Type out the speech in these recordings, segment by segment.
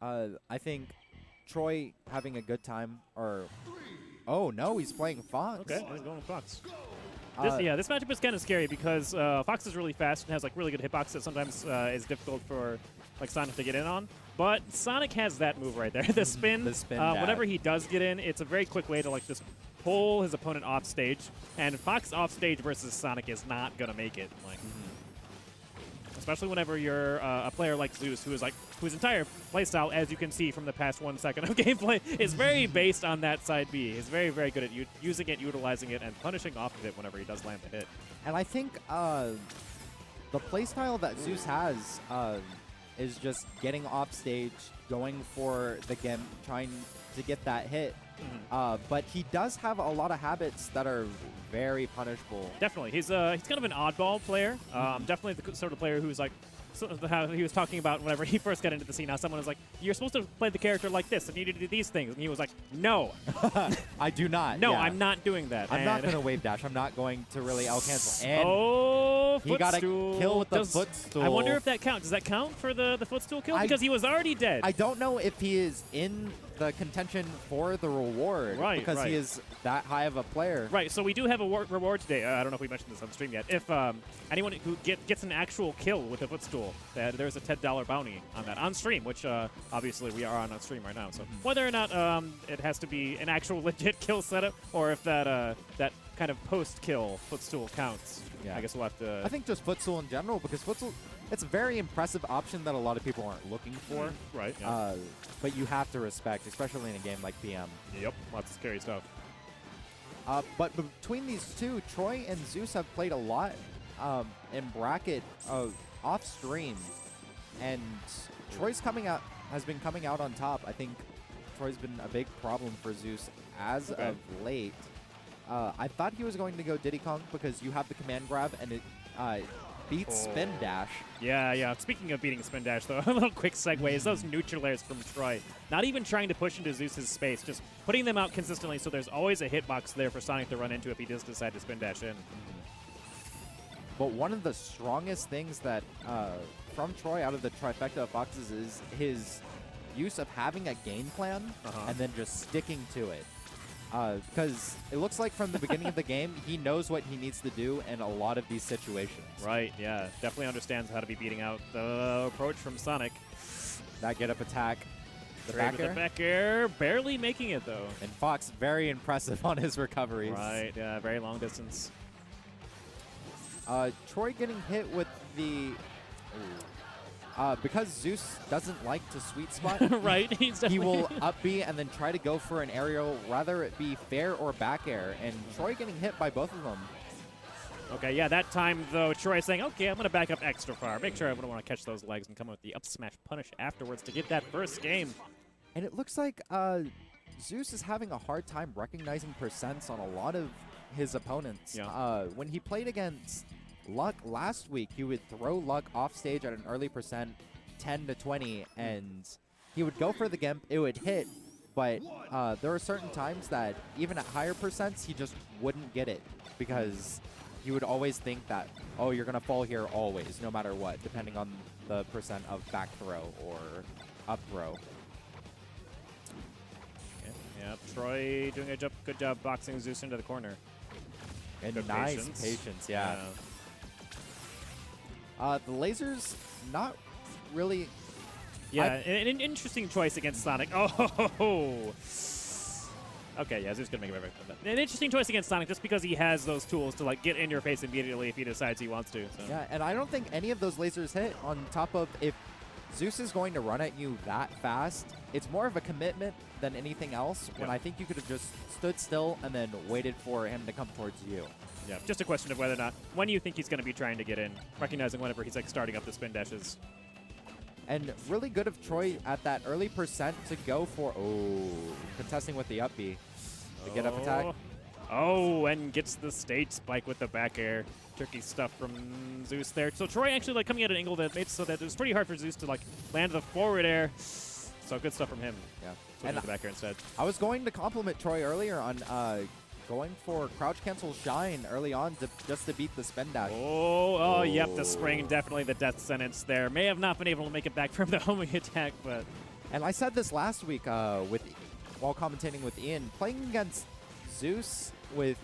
I think Tr0y having a good time, or oh no, he's playing Fox. Okay, he's going with Fox. Yeah, This matchup is kind of scary because Fox is really fast and has like really good hitbox that sometimes is difficult for like Sonic to get in on. But Sonic has that move right there, the spin. The spin whenever he does get in, it's a very quick way to like just pull his opponent off stage. And Fox off stage versus Sonic is not gonna make it. Like, especially whenever you're a player like Zeus, whose entire playstyle, as you can see from the past 1 second of gameplay, is very based on that side B. He's very, very good at using it, utilizing it, and punishing off of it whenever he does land the hit. And I think the playstyle that Zeus has is just getting off stage, going for the gimp, trying to get that hit. But he does have a lot of habits that are very punishable. Definitely. He's kind of an oddball player. Definitely the sort of player who's like, how he was talking about whenever he first got into the scene, how someone was like, you're supposed to play the character like this, and you need to do these things. And he was like, no. I do not. No, yeah. I'm not doing that. I'm not going to wave dash. I'm not going to really L-cancel. And oh, he got a kill with the footstool. I wonder if that counts. Does that count for the footstool kill? Because he was already dead. I don't know if he is in the contention for the reward. Right, because he is that high of a player. Right, so we do have a reward today. I don't know if we mentioned this on stream yet. If anyone who gets an actual kill with a footstool, there's a $10 bounty on that on stream, which obviously we are on stream right now. So whether or not it has to be an actual legit kill setup, or if that that kind of post-kill footstool counts, yeah. I guess we'll have to... I think just footstool in general, because footstool, it's a very impressive option that a lot of people aren't looking for. Right, yeah. But you have to respect, especially in a game like PM. Yep, lots of scary stuff. But between these two, Tr0y and Zeus have played a lot in bracket off stream, and Tr0y's has been coming out on top. I think Tr0y's been a big problem for Zeus as of late. I thought he was going to go Diddy Kong because you have the command grab and it beats spin dash. Yeah, yeah. Speaking of beating spin dash, though, a little quick segue is those neutral airs from Tr0y. Not even trying to push into Zeus's space, just putting them out consistently so there's always a hitbox there for Sonic to run into if he does decide to spin dash in. But one of the strongest things that from Tr0y out of the trifecta of Foxes is his use of having a game plan and then just sticking to it. Because it looks like from the beginning of the game, he knows what he needs to do in a lot of these situations. Right, yeah. Definitely understands how to be beating out the approach from Sonic. That get-up attack. The back air? The back air, barely making it, though. And Fox, very impressive on his recoveries. Right, yeah, very long distance. Tr0y getting hit with the... because Zeus doesn't like to sweet spot, right? He will up B and then try to go for an aerial, rather it be fair or back air, and Tr0y getting hit by both of them. Okay, yeah, that time, though, Tr0y saying, okay, I'm going to back up extra far. Make sure I don't want to catch those legs and come with the up smash punish afterwards to get that first game. And it looks like Zeus is having a hard time recognizing percents on a lot of his opponents. Yeah. When he played against Luck last week, he would throw Luck off stage at an early percent, 10 to 20, and he would go for the gimp. It would hit, but there were certain times that even at higher percents, he just wouldn't get it because he would always think that, oh, you're going to fall here always, no matter what, depending on the percent of back throw or up throw. Yeah, Tr0y doing a good job boxing Zeus into the corner. And good nice patience, yeah. The lasers, not really... Yeah, an interesting choice against Sonic. Oh! Okay, yeah, Zeus going to make a very an interesting choice against Sonic just because he has those tools to like get in your face immediately if he decides he wants to. So. Yeah, and I don't think any of those lasers hit on top of if Zeus is going to run at you that fast, it's more of a commitment than anything else when I think you could have just stood still and then waited for him to come towards you. Yeah, just a question of whether or not, when you think he's going to be trying to get in, recognizing whenever he's like starting up the spin dashes. And really good of Tr0y at that early percent to go for, contesting with the up B. The get up attack. Oh, and gets the stage spike with the back air. Tricky stuff from Zeus there. So Tr0y actually like coming at an angle that made it so that it was pretty hard for Zeus to like land the forward air. So good stuff from him. Yeah. And the back air instead. I was going to compliment Tr0y earlier on going for crouch cancel shine early on just to beat the spin dash. Oh, yep, the spring, definitely the death sentence there. May have not been able to make it back from the homing attack, but And I said this last week while commentating with Ian, playing against Zeus with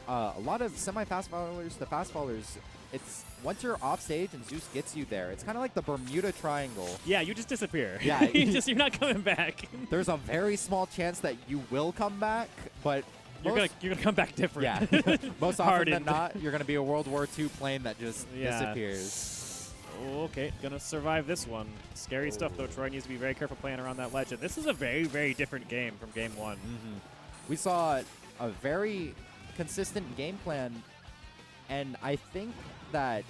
a lot of semi-fast followers to fast followers, it's once you're off stage and Zeus gets you there, it's kind of like the Bermuda Triangle. Yeah, you just disappear. Yeah. You're not coming back. There's a very small chance that you will come back, but you're gonna come back different. Yeah. Most often Hardened. than not, you're gonna be a World War II plane that just disappears. Okay, gonna survive this one. Scary stuff though. Tr0y needs to be very careful playing around that ledge. And this is a very, very different game from game 1. We saw a very consistent game plan, and I think that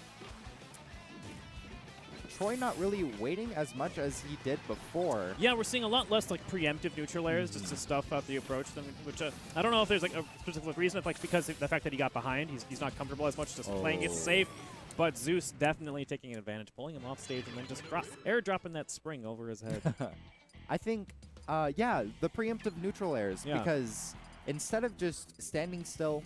Tr0y not really waiting as much as he did before. Yeah, we're seeing a lot less like preemptive neutral airs just to stuff out the approach. Which I don't know if there's like a specific reason, if like because of the fact that he got behind, he's not comfortable as much just playing it safe. But Zeus definitely taking advantage, pulling him off stage and then just airdropping that spring over his head. I think, yeah, the preemptive neutral airs, because instead of just standing still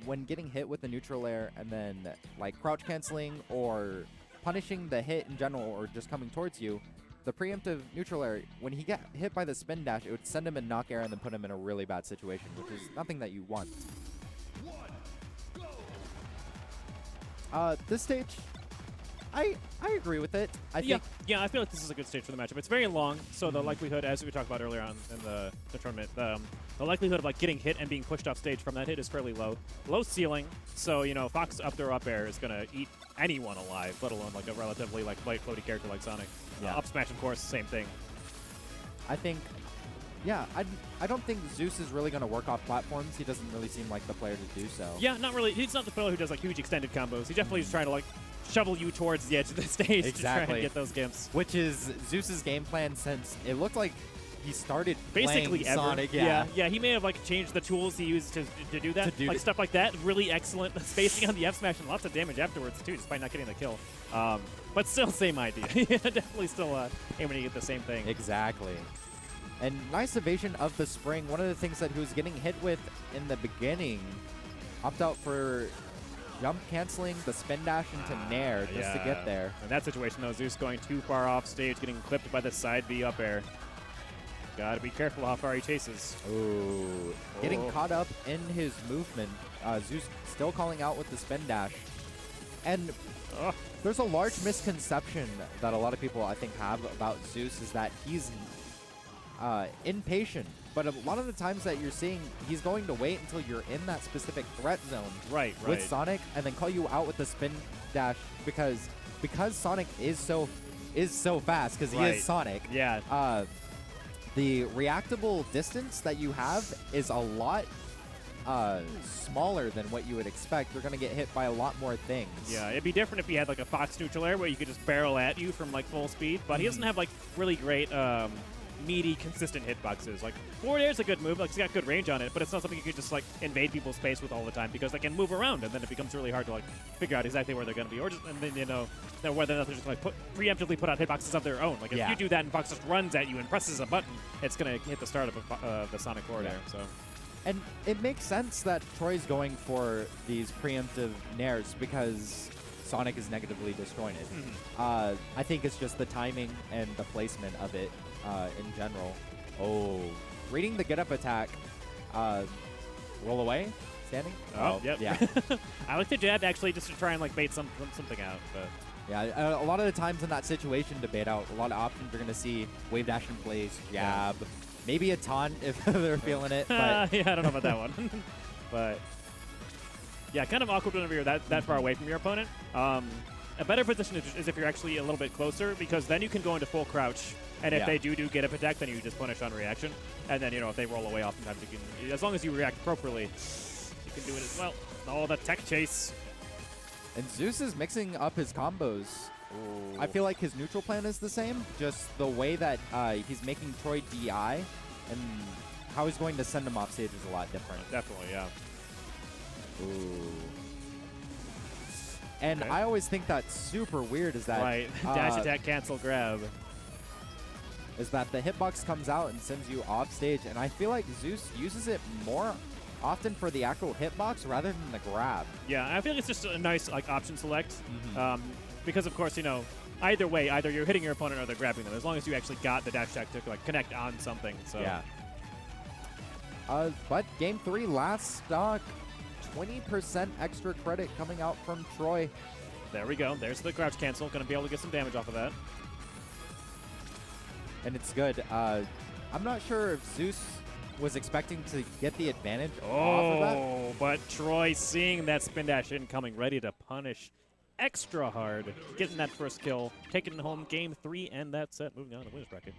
when getting hit with the neutral air and then like crouch canceling or punishing the hit in general or just coming towards you, the preemptive neutral air, when he got hit by the spin dash, it would send him in knock air and then put him in a really bad situation, which is nothing that you want. This stage, I agree with it. I think I feel like this is a good stage for the matchup. It's very long, so the likelihood, as we talked about earlier on in the tournament, the likelihood of like getting hit and being pushed off stage from that hit is fairly low. Low ceiling, so you know Fox up throw up air is gonna eat anyone alive, let alone like a relatively like light floaty character like Sonic. Up smash, of course, same thing. I think, yeah, I don't think Zeus is really going to work off platforms. He doesn't really seem like the player to do so. Yeah, not really. He's not the player who does like huge extended combos. He definitely is trying to like shovel you towards the edge of the stage to try and get those gimps. Which is Zeus's game plan since it looked like he started basically playing Sonic. Yeah, he may have like changed the tools he used to do that. Like stuff like that. Really excellent spacing on the F smash and lots of damage afterwards too, despite not getting the kill. But still, same idea. Definitely still aiming to get the same thing. Exactly. And nice evasion of the spring. One of the things that he was getting hit with in the beginning, opt out for jump canceling the spin dash into Nair just to get there. In that situation, though, Zeus going too far off stage, getting clipped by the side B up air. Gotta be careful how far he chases. Ooh. Getting caught up in his movement. Zeus still calling out with the spin dash. And there's a large misconception that a lot of people, I think, have about Zeus is that he's impatient. But a lot of the times that you're seeing, he's going to wait until you're in that specific threat zone with Sonic and then call you out with the spin dash because Sonic is so fast because he is Sonic. Yeah. The reactable distance that you have is a lot smaller than what you would expect. You're going to get hit by a lot more things. Yeah, it'd be different if he had like a Fox neutral air where you could just barrel at you from like full speed, but he doesn't have like really great meaty, consistent hitboxes. Like, forward air is a good move. Like, it's got good range on it, but it's not something you can just, like, invade people's space with all the time because they can move around, and then it becomes really hard to, like, figure out exactly where they're going to be. Or just, and then, you know, whether or not they're just, like, preemptively put out hitboxes of their own. Like, if you do that and Fox just runs at you and presses a button, it's going to hit the start of the Sonic forward air, so... And it makes sense that Tr0y's going for these preemptive nairs because Sonic is negatively destroying it. I think it's just the timing and the placement of it in general. Oh, reading the get-up attack. Roll away? Standing? Oh, yep. Yeah. I like the jab actually just to try and like bait something out. But yeah, a lot of the times in that situation to bait out, a lot of options you're going to see wave dash in place, jab, maybe a taunt if they're feeling it. But yeah, I don't know about that one. But yeah, kind of awkward whenever you're that far away from your opponent. A better position is if you're actually a little bit closer because then you can go into full crouch. And if they do get up attack, then you just punish on reaction. And then, you know, if they roll away, oftentimes you can, as long as you react appropriately, you can do it as well. Oh, the tech chase. And Zeus is mixing up his combos. Ooh. I feel like his neutral plan is the same, just the way that he's making Tr0y DI and how he's going to send him off stage is a lot different. Definitely, yeah. Ooh. And I always think that's super weird is that... Right, dash attack, cancel, grab. Is that the hitbox comes out and sends you off stage, and I feel like Zeus uses it more often for the actual hitbox rather than the grab. Yeah, I feel like it's just a nice like option select, because of course, you know, either way, either you're hitting your opponent or they're grabbing them. As long as you actually got the dash attack to like connect on something. So Yeah. But game 3, last stock, 20% extra credit coming out from Tr0y. there we go. There's the crouch cancel. Going to be able to get some damage off of that. And it's good. I'm not sure if Zeus was expecting to get the advantage off of that. Oh, but Tr0y seeing that spin dash incoming, ready to punish extra hard, getting that first kill, taking home game 3 and that set, moving on to the winners bracket.